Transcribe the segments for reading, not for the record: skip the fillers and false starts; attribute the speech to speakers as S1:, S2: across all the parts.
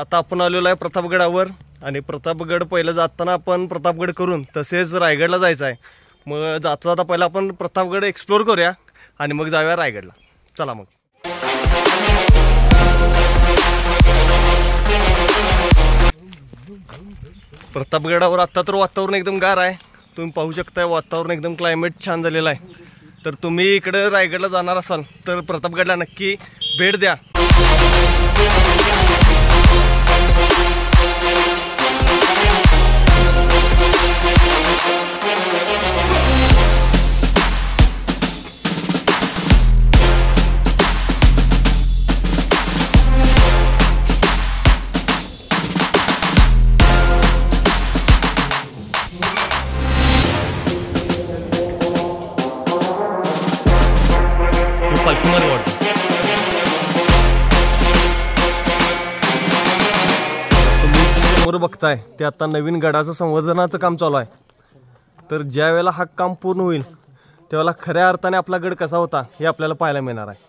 S1: आता आपण आलेलो आहे प्रतापगडावर आणि प्रतापगड पहिलं जाताना आपण प्रतापगड करून तसेच रायगडला जायचं आहे। मग जाता जाता पहिला आपण प्रतापगड एक्सप्लोर करूया आणि मग जाऊया रायगडला। चला मग। प्रतापगडावर आता तर वातावरण एकदम गार आहे, तुम्ही पाहू शकता वातावरण एकदम क्लायमेट छान झालेलं आहे। तर तुम्ही इकडे रायगडला जाणार असाल तर प्रतापगडला नक्की भेट द्या। समोर बघताय ते आता नवीन गडाचं संवर्धनाचं काम चालू आहे। तर ज्या वेळेला हा काम पूर्ण होईल त्यावेळेला खऱ्या अर्थाने आपला गड कसा होता हे आपल्याला पाहायला मिळणार आहे।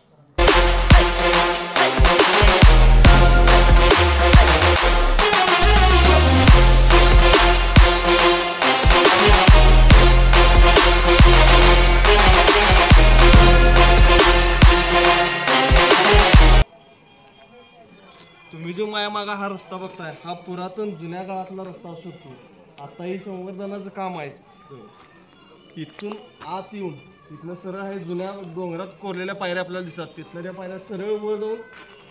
S1: तुम्ही जो माया मागा हा रस्ता बघताय हा पुरातन जुन्या काळातला रस्ता असू शकतो। आता ही संवर्धनाचं काम आहे। इथून आत येऊन इथनं सरळ आहे जुन्या डोंगरात कोरलेल्या पायऱ्या आपल्याला दिसतात, तिथनं त्या पायऱ्या सरळ वर जाऊन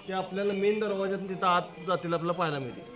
S1: ते आपल्याला मेन दरवाज्यातून तिथं आत जातील आपल्याला पाहायला मिळते।